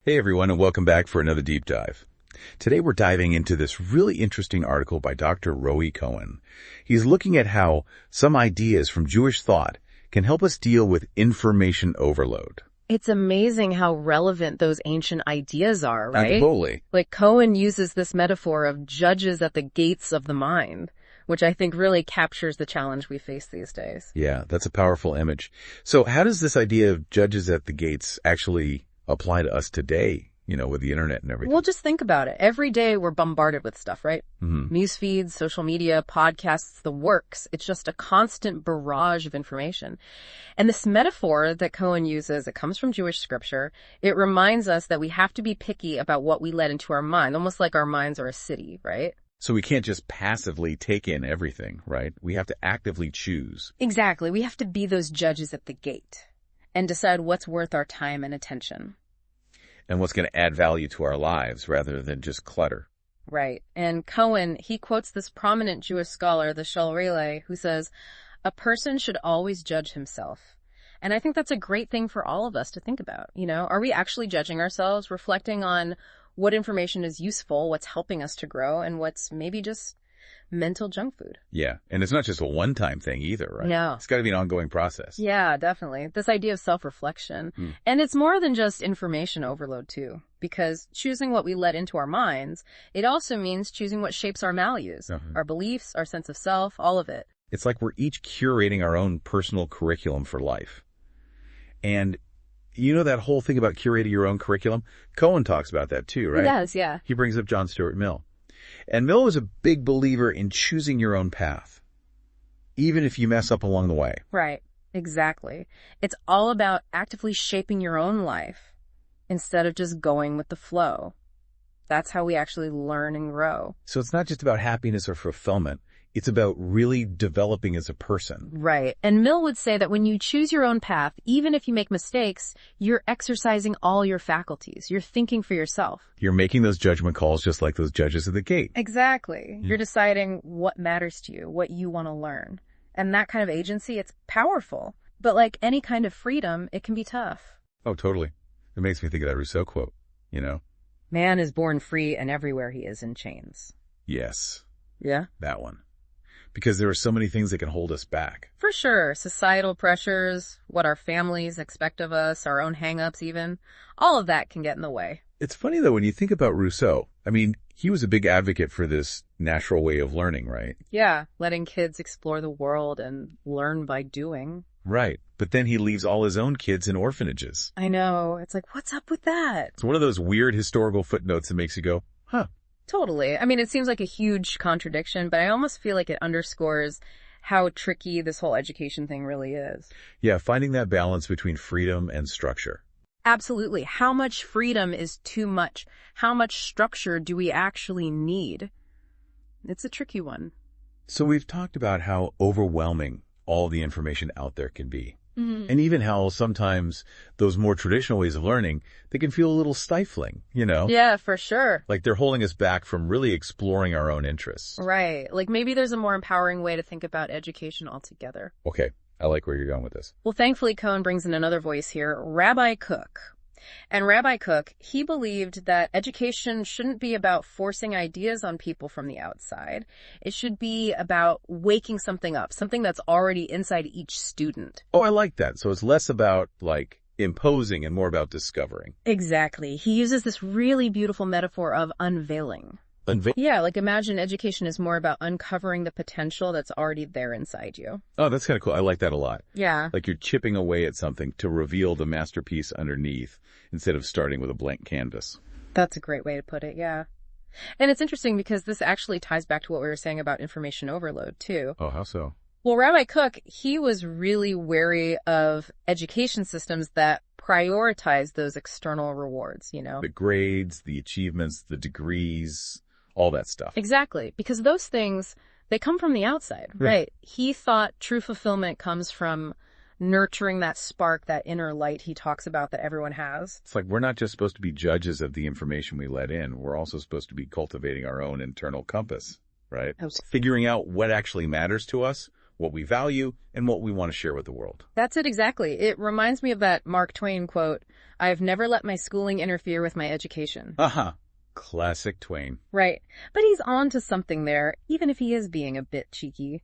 Hey everyone, and welcome back for another deep dive. Today we're diving into this really interesting article by Dr. Roy Cohen. He's looking at how some ideas from Jewish thought can help us deal with information overload. It's amazing how relevant those ancient ideas are, right? Totally. Like Cohen uses this metaphor of judges at the gates of the mind, which I think really captures the challenge we face these days. Yeah, that's a powerful image. So how does this idea of judges at the gates actually apply to us today, with the internet and everything? Well, just think about it. Every day we're bombarded with stuff, right? Mm-hmm. News feeds, social media, podcasts, the works. It's just a constant barrage of information. And this metaphor that Cohen uses, it comes from Jewish scripture. It reminds us that we have to be picky about what we let into our mind, almost like our minds are a city, right? So we can't just passively take in everything, right? We have to actively choose. Exactly. We have to be those judges at the gate and decide what's worth our time and attention. And what's going to add value to our lives rather than just clutter. Right. And Cohen, he quotes this prominent Jewish scholar, the Shalrele, who says, "A person should always judge himself." And I think that's a great thing for all of us to think about. Are we actually judging ourselves, reflecting on what information is useful, what's helping us to grow, and what's maybe just mental junk food? Yeah. And it's not just a one-time thing either, right? No. It's got to be an ongoing process. Yeah, definitely. This idea of self-reflection. And it's more than just information overload, too. Because choosing what we let into our minds, it also means choosing what shapes our values, our beliefs, our sense of self, all of it. It's like we're each curating our own personal curriculum for life. And that whole thing about curating your own curriculum? Cohen talks about that too, right? He does, yeah. He brings up John Stuart Mill. And Mill was a big believer in choosing your own path, even if you mess up along the way. Right, exactly. It's all about actively shaping your own life instead of just going with the flow. That's how we actually learn and grow. So it's not just about happiness or fulfillment. It's about really developing as a person. Right. And Mill would say that when you choose your own path, even if you make mistakes, you're exercising all your faculties. You're thinking for yourself. You're making those judgment calls just like those judges at the gate. Exactly. You're deciding what matters to you, what you want to learn. And that kind of agency, it's powerful. But like any kind of freedom, it can be tough. Oh, totally. It makes me think of that Rousseau quote, Man is born free and everywhere he is in chains. Yes. Yeah? That one. Because there are so many things that can hold us back. For sure. Societal pressures, what our families expect of us, our own hang-ups even. All of that can get in the way. It's funny, though, when you think about Rousseau. He was a big advocate for this natural way of learning, right? Yeah, letting kids explore the world and learn by doing. Right. But then he leaves all his own kids in orphanages. I know. It's like, what's up with that? It's one of those weird historical footnotes that makes you go, huh. Totally. It seems like a huge contradiction, but I almost feel like it underscores how tricky this whole education thing really is. Yeah, finding that balance between freedom and structure. Absolutely. How much freedom is too much? How much structure do we actually need? It's a tricky one. So we've talked about how overwhelming all the information out there can be. Mm-hmm. And even how sometimes those more traditional ways of learning, they can feel a little stifling, Yeah, for sure. Like they're holding us back from really exploring our own interests. Right. Like maybe there's a more empowering way to think about education altogether. Okay. I like where you're going with this. Well, thankfully, Cohen brings in another voice here, Rabbi Kook. And Rabbi Kook, he believed that education shouldn't be about forcing ideas on people from the outside. It should be about waking something up, something that's already inside each student. Oh, I like that. So it's less about imposing and more about discovering. Exactly. He uses this really beautiful metaphor of unveiling. Yeah, like imagine education is more about uncovering the potential that's already there inside you. Oh, that's kind of cool. I like that a lot. Yeah. Like you're chipping away at something to reveal the masterpiece underneath instead of starting with a blank canvas. That's a great way to put it, yeah. And it's interesting because this actually ties back to what we were saying about information overload, too. Oh, how so? Well, Rabbi Kook, he was really wary of education systems that prioritize those external rewards, The grades, the achievements, the degrees, all that stuff. Exactly. Because those things, they come from the outside, right? He thought true fulfillment comes from nurturing that spark, that inner light he talks about that everyone has. It's like we're not just supposed to be judges of the information we let in. We're also supposed to be cultivating our own internal compass, right? Figuring out what actually matters to us what we value, and what we want to share with the world. That's it exactly. It reminds me of that Mark Twain quote, "I've never let my schooling interfere with my education." Uh-huh. Classic Twain. Right. But he's on to something there, even if he is being a bit cheeky.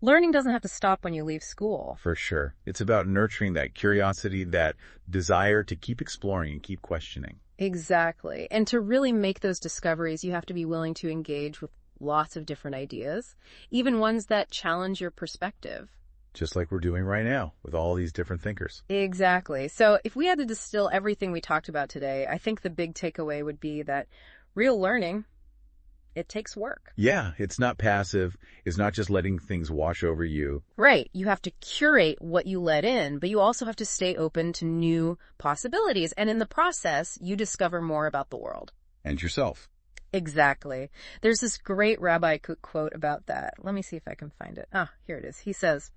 Learning doesn't have to stop when you leave school. For sure. It's about nurturing that curiosity, that desire to keep exploring and keep questioning. Exactly. And to really make those discoveries, you have to be willing to engage with lots of different ideas, even ones that challenge your perspective. Just like we're doing right now with all these different thinkers. Exactly. So if we had to distill everything we talked about today, I think the big takeaway would be that real learning, it takes work. Yeah, it's not passive. It's not just letting things wash over you. Right. You have to curate what you let in, but you also have to stay open to new possibilities. And in the process, you discover more about the world. And yourself. Exactly. There's this great Rabbi Kook quote about that. Let me see if I can find it. Here it is. He says,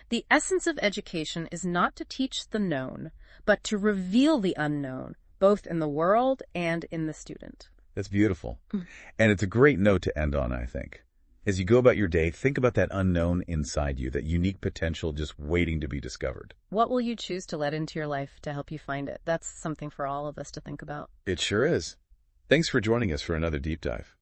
"The essence of education is not to teach the known, but to reveal the unknown, both in the world and in the student." That's beautiful. And it's a great note to end on, I think. As you go about your day, think about that unknown inside you, that unique potential just waiting to be discovered. What will you choose to let into your life to help you find it? That's something for all of us to think about. It sure is. Thanks for joining us for another deep dive.